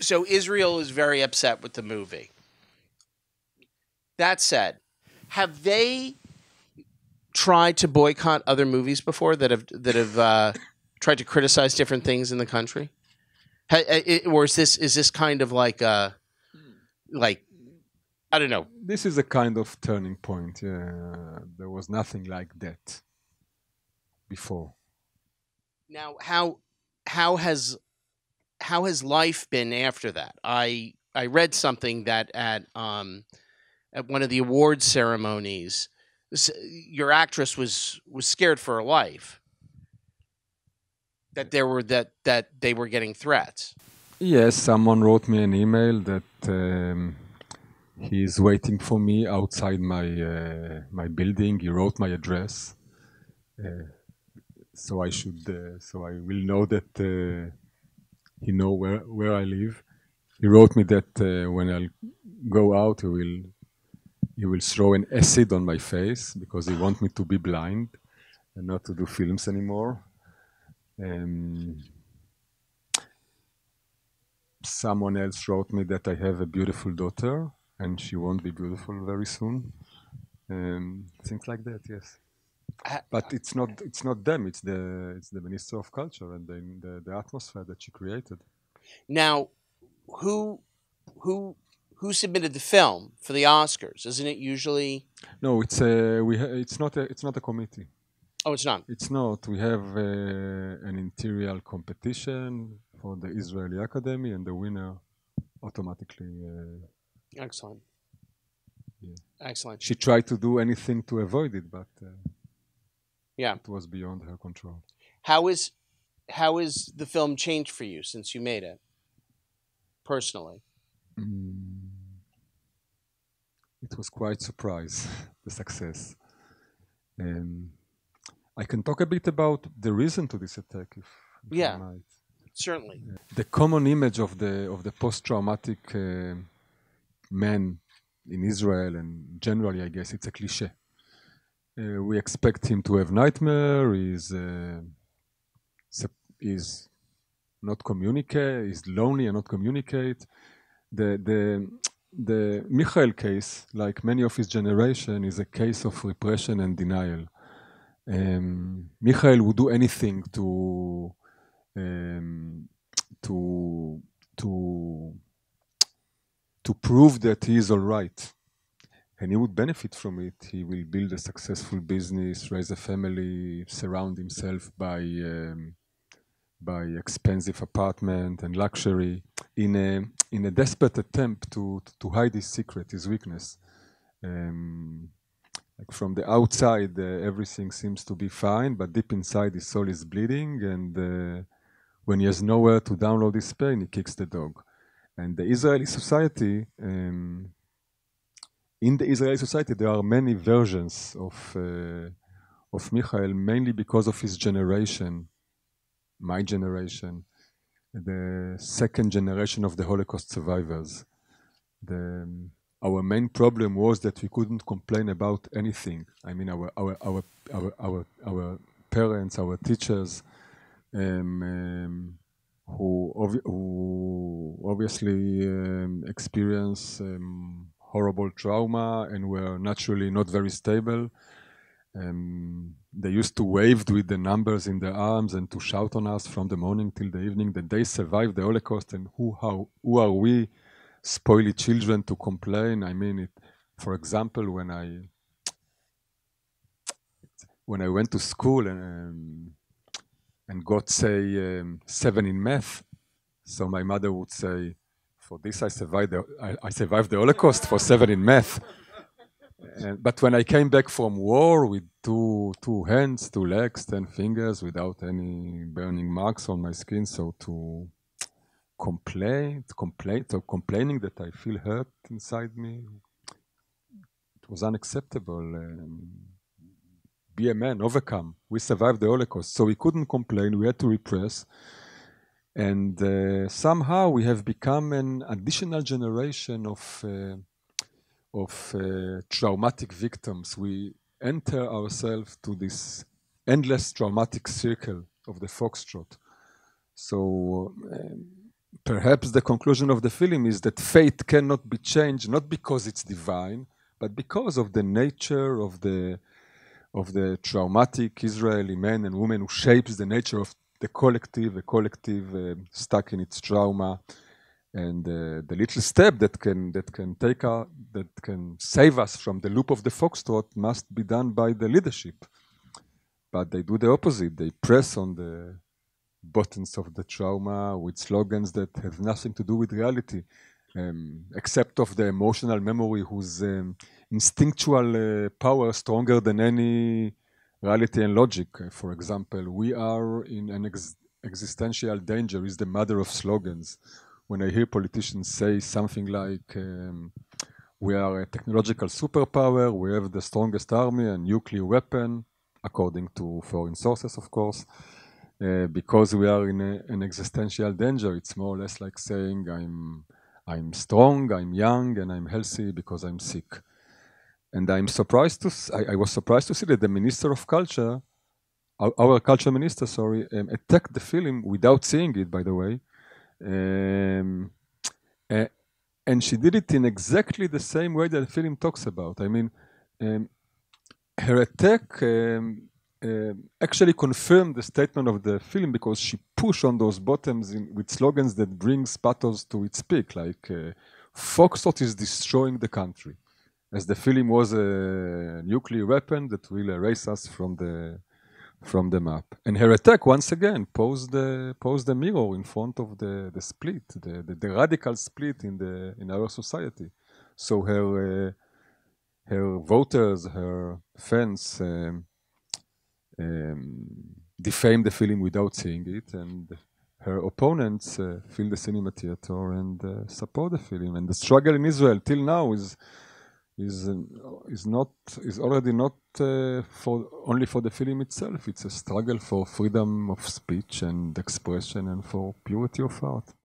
So Israel is very upset with the movie. That said, have they tried to boycott other movies before that have tried to criticize different things in the country? Or is this kind of like I don't know. This is a kind of turning point. Yeah, there was nothing like that before. Now how has life been after that? I read something that at one of the awards ceremonies, your actress was scared for her life. That they were getting threats. Yes, someone wrote me an email that he's waiting for me outside my building. He wrote my address, so so I will know that he know where I live. He wrote me that when I'll go out, he will throw an acid on my face because he want me to be blind and not to do films anymore. Someone else wrote me that I have a beautiful daughter and she won't be beautiful very soon. Things like that, yes. Ha- But it's not them. It's the Minister of Culture and the atmosphere that she created. Now, who who who submitted the film for the Oscars? Isn't it usually? No, it's not a committee. Oh, it's not. It's not. We have an interior competition for the Israeli Academy, and the winner automatically. Excellent. Yeah. Excellent. She tried to do anything to avoid it, but Yeah. it was beyond her control. How is the film changed for you since you made it? Personally. Mm, it was quite surprise the success. Um, I can talk a bit about the reason to this attack, if I Yeah, might. certainly. The common image of the post-traumatic man in Israel, and generally, I guess it's a cliche. We expect him to have nightmare. Is not communicate. Is lonely and not communicate. The Michael case, like many of his generation, is a case of repression and denial. Michael would do anything um, to to to prove that he is all right, and he would benefit from it. He will build a successful business, raise a family, surround himself by expensive apartment and luxury in a desperate attempt to hide his secret, his weakness. Um, like from the outside, everything seems to be fine, but deep inside, his soul is bleeding, and when he has nowhere to download his pain, he kicks the dog. And the Israeli society, in the Israeli society, there are many versions of Michael, mainly because of his generation, my generation, the second generation of the Holocaust survivors. Our main problem was that we couldn't complain about anything. I mean, our parents, our teachers, who obviously experience horrible trauma and were naturally not very stable. They used to wave with the numbers in their arms and to shout on us from the morning till the evening that they survived the Holocaust, and who are we, spoily children, to complain? I mean, for example, when I went to school and got, say, 7 in math, so my mother would say, "For this I survived the Holocaust for 7 in math." But when I came back from war with two hands, 2 legs, 10 fingers, without any burning marks on my skin, so to complaining that I feel hurt inside me, it was unacceptable. Be a man, overcome. We survived the Holocaust, so we couldn't complain. We had to repress, and somehow we have become an additional generation of traumatic victims. We enter ourselves to this endless traumatic circle of the foxtrot. So perhaps the conclusion of the film is that fate cannot be changed, not because it's divine, but because of the nature of the traumatic Israeli man and woman who shapes the nature of the collective, a collective stuck in its trauma, and the little step that can save us from the loop of the foxtrot must be done by the leadership. But they do the opposite. They press on the buttons of the trauma with slogans that have nothing to do with reality, except of the emotional memory whose instinctual power stronger than any reality and logic. For example, we are in an existential danger is the mother of slogans. When I hear politicians say something like, we are a technological superpower, we have the strongest army and nuclear weapon, according to foreign sources, of course, because we are in an existential danger. It's more or less like saying, I'm strong, I'm young, and I'm healthy because I'm sick. And I was surprised to see that the Minister of Culture, our culture minister, attacked the film without seeing it, by the way. And she did it in exactly the same way that the film talks about. I mean, her attack actually confirmed the statement of the film because she pushed on those bottoms with slogans that brings pathos to its peak, like Foxtrot is destroying the country, as the film was a nuclear weapon that will erase us from the map. And her attack, once again, posed the mirror in front of the split, the radical split in our society. So her voters, her fans defame the film without seeing it, and her opponents fill the cinema theater and support the film. And the struggle in Israel till now is already not only for the film itself. It's a struggle for freedom of speech and expression and for purity of art.